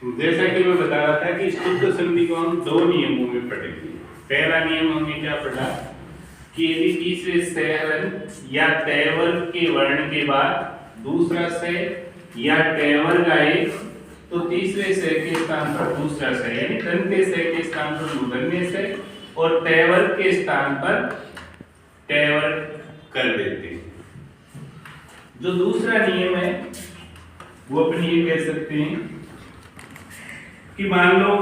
जैसा कि मैं बता रहा था कि शुद्ध संधि को हम दो नियमों में पढ़ेंगे। पहला नियम हमने क्या पढ़ा कि यदि तीसरे से या तय वर्ग के वर्ण के बाद दूसरा से या तय वर्ग आए तो तीसरे से के स्थान पर दूसरा से यानी दंते से के स्थान पर मूर्धन्य से और तय वर्ग के स्थान पर तय वर्ग कर देते हैं। जो दूसरा नियम है वो अपन ये कह सकते हैं कि मान लो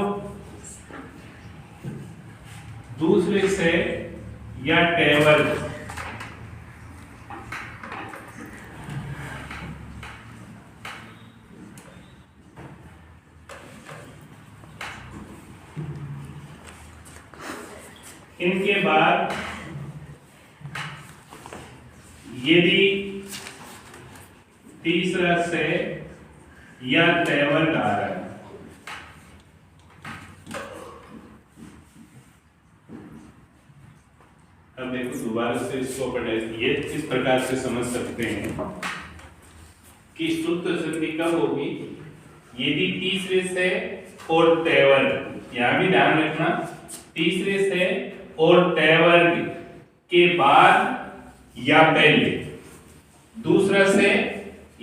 दूसरे से या तय वर्ग इनके बाद यदि तीसरा से या तय वर्ग आ रहा है अब देखो दोबारा से इसको पढ़े ये इस प्रकार से समझ सकते हैं कि शुद्ध संधि कब होगी यदि तीसरे से और तय वर्ग, यहां भी ध्यान रखना तीसरे से और तय वर्ग के बाद या पहले दूसरा से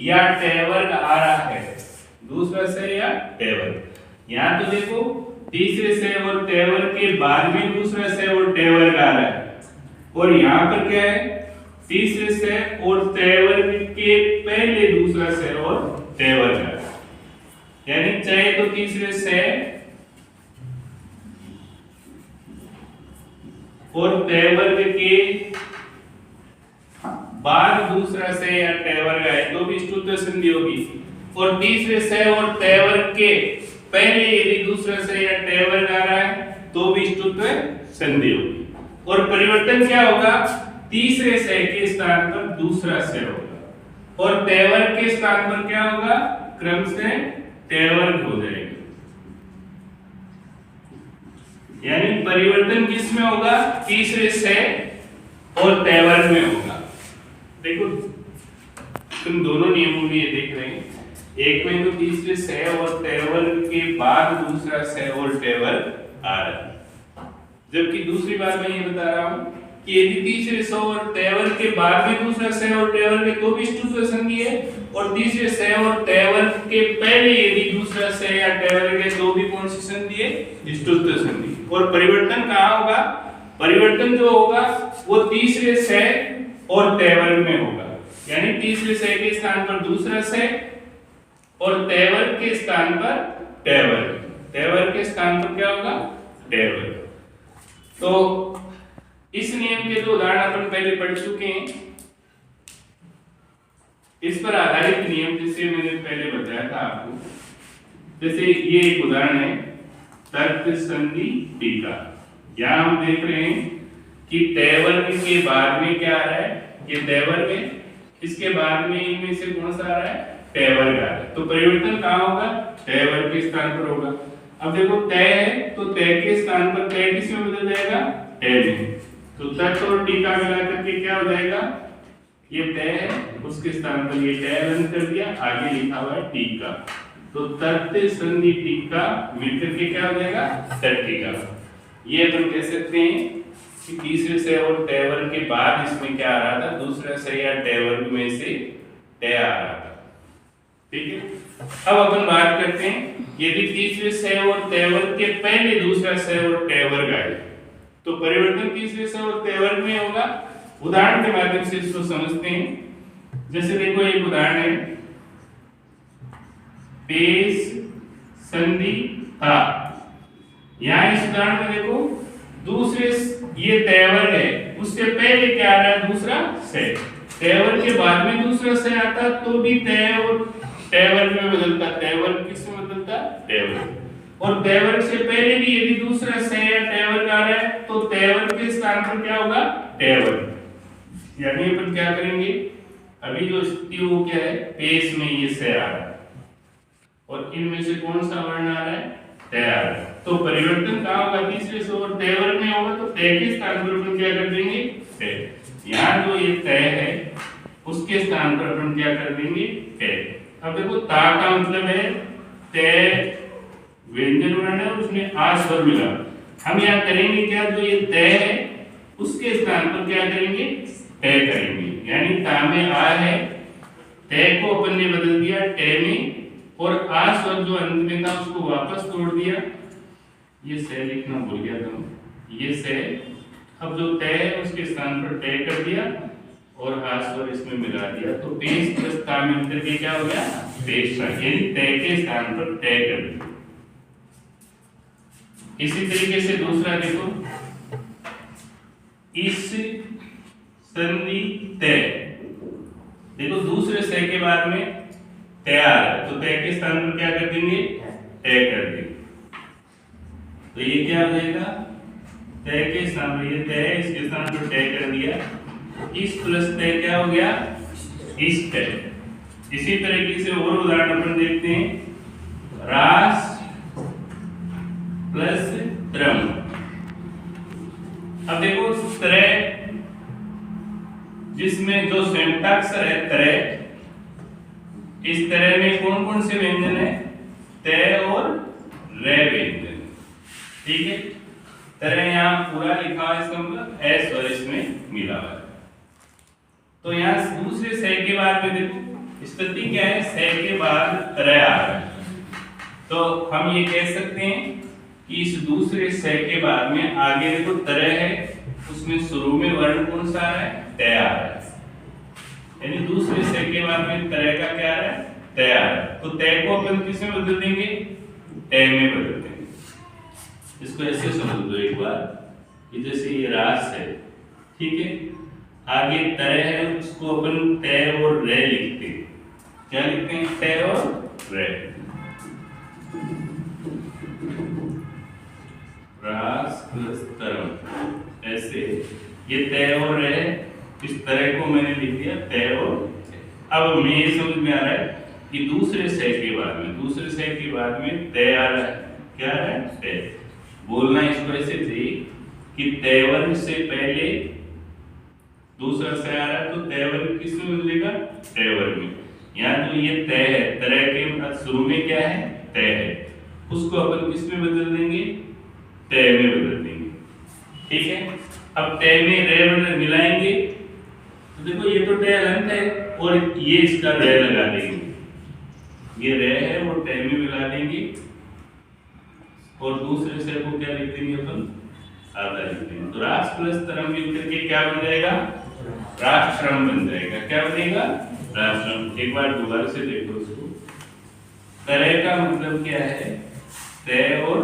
या तय वर्ग आ रहा है, दूसरा से या तय वर्ग। यहां तो देखो तीसरे से और तय वर्ग के बाद में दूसरा से और तय वर्ग आ रहा है और यहां पर क्या है तीसरे से और तय वर्ग के पहले दूसरा से और तय वर्ग आ रहा है। यानी चाहे तो तीसरे से और तय वर्ग के बाद दूसरा से या तय वर्ग आए तो भी शुद्ध संधि होगी और तीसरे से और तय वर्ग के पहले यदि दूसरा से या तय वर्ग आ रहा है तो भी शुद्ध संधि होगी। और परिवर्तन क्या होगा तीसरे से के स्थान पर दूसरा से होगा और तय वर्ग के स्थान पर क्या होगा क्रम से तय वर्ग हो जाएगा। यानी परिवर्तन किस में होगा तीसरे से और तय वर्ग में होगा। देखो तुम दोनों नियमों में ये देख रहे हैं, एक में तो तीसरे से और तय वर्ग के बाद दूसरा से और तय वर्ग आ रहा है, जबकि दूसरी बार मैं ये बता रहा हूं कि यदि तीसरे से और तय वर्ग के बाद में दूसरा से और तय वर्ग है तो भी शुद्ध संधि है और तीसरे से और तय वर्ग के पहले यदि दूसरा से या तय वर्ग है तो भी कौन सी संधि है शुद्ध संधि। और परिवर्तन कहां होगा परिवर्तन जो होगा वो तीसरे से और तय वर्ग में होगा। यानी तीसरे से के स्थान पर दूसरा से और तय वर्ग के स्थान पर तय वर्ग, तय वर्ग के स्थान पर क्या होगा तय वर्ग। तो इस नियम के जो उदाहरण अपन पहले पढ़ चुके हैं इस पर आधारित नियम जिसे मैंने पहले बताया था आपको, जैसे ये एक उदाहरण है तर्क संधि टीका। यहां हम देख रहे हैं कि तय वर्ग के बाद में क्या आ रहा है ये तय वर्ग है, इसके बाद में इनमें से कौन सा आ रहा है तय वर्ग आ रहा है। तो परिवर्तन कहां होगा तय वर्ग के स्थान पर होगा। अब देखो तय है तो तय के स्थान पर तय किस में बदल जाएगा तय में, तो तर्क और टीका मिलाकर के क्या हो जाएगा ये तय है उसके स्थान पर ये तय बंद कर दिया, आगे लिखा हुआ है टीका, तो तर्क संधि टीका मिलकर के क्या हो जाएगा तर्किका। ये अपन कह सकते हैं कि तीसरे से और तय वर्ग के बाद इसमें क्या आ रहा था दूसरे से या तय वर्ग में से तय आ रहा था। ठीक है, अब अपन बात करते हैं यदि तीसरे से और तय वर्ग के पहले दूसरा से और तय वर्ग आए तो परिवर्तन तीसरे से और तय वर्ग में होगा। उदाहरण के माध्यम से इसको समझते हैं। जैसे देखो एक उदाहरण है पेश संधि था। यहां इस उदाहरण में देखो दूसरे ये तय वर्ग है उससे पहले क्या आ रहा है दूसरा से, तय वर्ग के बाद में दूसरा से आता तो भी तय और तय वर्ग में बदलता, तय वर्ग किसमें बदलता तय वर्ग, और तय वर्ग से पहले भी यदि दूसरा से या तय वर्ग आ रहा है तो तय वर्ग के स्थान पर क्या होगा तय वर्ग। यानी अपन क्या करेंगे अभी जो स्थिति वो क्या है पेश में ये से आ रहा है और इनमें से कौन सा वर्ण आ रहा है तय आ रहा है, तो परिवर्तन कहां होगा तीसरे से और तय वर्ग में होगा, तो तय के स्थान पर अपन क्या कर देंगे तय। यहां जो ये तय है उसके स्थान पर अपन क्या कर देंगे तय। अब देखो ता का मतलब है तय व्यंजन वर्ण है और उसमें आ स्वर मिला। हम यहाँ करेंगे क्या, जो ये तय है उसके स्थान पर क्या करेंगे, तय करेंगे। यानी ता में आ है, तय को अपन ने बदल दिया तय में, और आ स्वर जो अंत में था उसको वापस तोड़ दिया। ये से लिखना भूल गया था, ये से अब जो तय है उसके स्थान पर तय कर दिया और आ स्वर इसमें मिला दिया, तो पेश प्लस ता मिलकर के क्या हो गया, पेश ता, यानी तय के स्थान पर तय कर दिया। इसी तरीके से दूसरा देखो, इस संधि तय, देखो दूसरे से के बाद में तैयार है, तो तय के स्थान पर क्या कर देंगे, तय कर देंगे। तो ये क्या हो जाएगा, तय के स्थान पर, ये तय है इसके स्थान पर तय कर दिया, इस प्लस तय क्या हो गया, इस तय। इसी तरीके से और उदाहरण अपन देखते हैं, रास प्लस त्रम। अब देखो त्रय, जिसमें जो संयुक्ताक्षर है त्रय, इस तरह में कौन कौन से व्यंजन है, तय और रे व्यंजन, ठीक है। तरह यहाँ पूरा लिखा है, इसका मतलब एस और इसमें मिला हुआ है। तो यहाँ दूसरे से के बाद में देखो स्थिति क्या है, से के बाद तरह आ रहा है, तो हम ये कह सकते हैं कि इस दूसरे से के बाद में आगे देखो तरह है, उसमें शुरू में वर्ण कौन सा आ रहा है, तय आ रहा है, यानी दूसरे से के बाद में तरह का क्या आ रहा है, तय आ रहा है। तो तय को अपन किस में बदल देंगे, तय में बदल देंगे। इसको ऐसे समझ लो एक बार कि जैसे ये रास है, ठीक है, आगे तय है, उसको अपन तय और रे लिखते हैं। क्या लिखते हैं, तय और रे, रास प्लस तरम, ऐसे ये तय और रे, इस तरह को मैंने लिख दिया तय और। अब हमें ये समझ में आ रहा है कि दूसरे से के बाद में, दूसरे से के बाद में तय आ रहा है, क्या आ रहा है, तय। बोलना इसको ऐसे थे कि तयवन से पहले दूसरा से आ रहा है, तो तयवन किस में बदलेगा, तयवन में। यहाँ जो ये तय है, तरह के शुरू में क्या है, तय है, उसको अपन किस में बदल देंगे, तय में बदल देंगे, ठीक है। अब तय में रे मिलाएंगे, तो देखो ये तो तय अलंत है और ये इसका रे लगा देंगे, ये रे है वो तय में मिला देंगे, और दूसरे से को क्या लिख देंगे अपन, आधा लिख देंगे। तो रास प्लस तरम मिल करके क्या बन जाएगा, राष्ट्रम बन जाएगा। क्या बनेगा, राष्ट्रम। एक बार दोबारा से देखो उसको, तरह का मतलब क्या है, तय और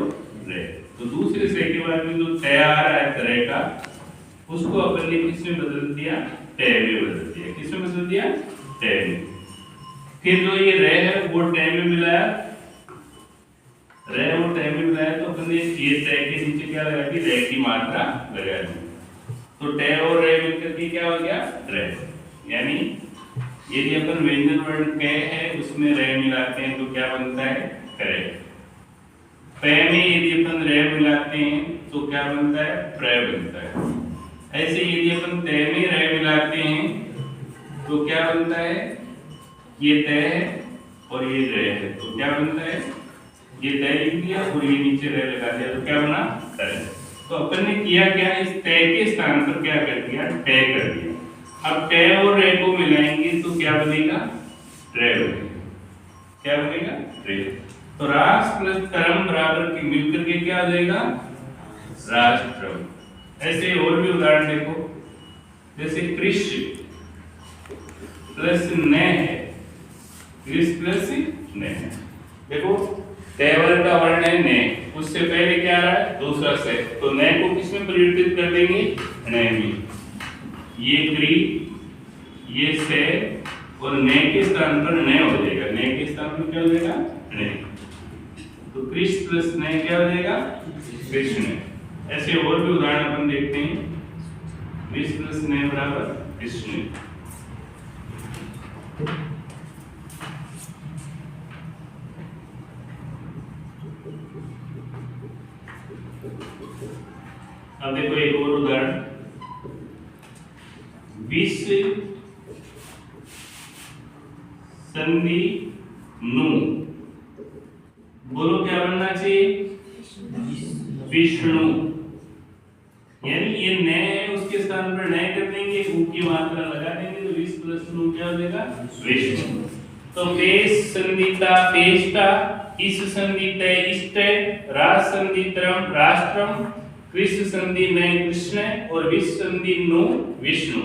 रे। तो दूसरे से के बाद में जो तय आ रहा है तरह का, उसको अपन ने किस में बदल दिया, तय में बदल दिया। किस में बदल दिया, तय में। फिर जो ये रे है वो तय में मिलाया, रे वो तय में मिलाया, तो अपन ने ये तय के नीचे क्या लगा दी, रे की मात्रा लगा दी, तो तय और रे मिलकर के क्या हो गया, रे। यानी यदि अपन व्यंजन वर्ण कह है उसमें रे मिलाते हैं तो क्या बनता है, करे। पे में यदि अपन रे मिलाते हैं तो क्या बनता है, प्रय बनता है। ऐसे यदि अपन तय में रे मिलाते हैं तो क्या बनता है, ये तय है और ये रे है, तो क्या बनता है, ये तय लिख दिया और ये नीचे रे लगा दिया, तो क्या बना, तय। तो अपन ने किया क्या, इस तय के स्थान पर क्या कर दिया, तय कर दिया। अब तय और रे को मिलाएंगे तो क्या बनेगा, रे बनेगा। क्या बनेगा, रे। तो रास प्लस तरम बराबर की मिलकर के क्या आ जाएगा, राष्ट्रम। ऐसे और भी उदाहरण देखो, जैसे कृष्ण प्लस न है, कृष्ण प्लस न है। देखो तयवर का वर्ण है ने, उससे पहले क्या आ रहा है, दूसरा से, तो न को किसमें परिवर्तित कर देंगे, न में। ये क्री, ये से, और न के स्थान पर न हो जाएगा, न के स्थान पर क्या हो जाएगा, न। तो कृष्ण प्लस न क्या हो जाएगा, कृष्ण। ऐसे और भी उदाहरण अपन देखते हैं, कृष्ण प्लस न बराबर कृष्ण। अब देखो एक और उदाहरण, विष संधि नु बुध बोलो क्या बनना चाहिए? विष्णु। यानी ये न है, उसके स्थान पर न कर देंगे, ऊ की मात्रा लगा देंगे तो विष प्लस नु क्या हो जाएगा? विष्णु। तो पेश संधिता पेष्टा, इस संधिते इष्टे, रास संधित्रम राष्ट्रम, कृष्ण संधि न कृष्ण और विष संधि नु विष्णु।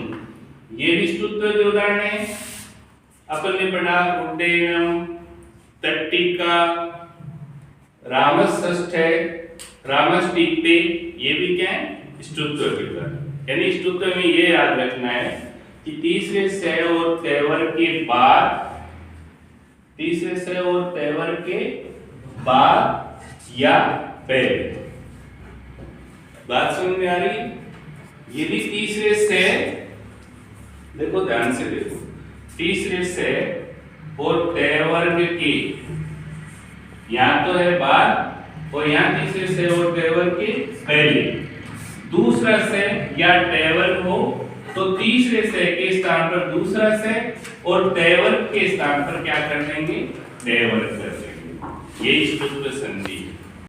ये विष्णुत्व के उदाहरण है। अपन ने पढ़ा उड्डयनम, तट्टिका, रामषष्ठे, रामष्टिक्ते, ये भी क्या है? स्तुत्व के उदाहरण। यानी स्तुत्व में ये याद रखना है कि तीसरे से और तेवर के बाद, तीसरे से और तेवर के बाद या पहले। बात समझ में आ रही? ये भी तीसरे से, देखो ध्यान से देखो, तीसरे से और तेवर्ग के, यहां तो है बाद और यहां तीसरे से और तेवर्ग के पहले। दूसरा से या तेवर्ग हो तो तीसरे से के स्थान पर दूसरा से और तेवर्ग के स्थान पर क्या कर देंगे? तेवर्ग कर देंगे। ये स्तुत्व संधि।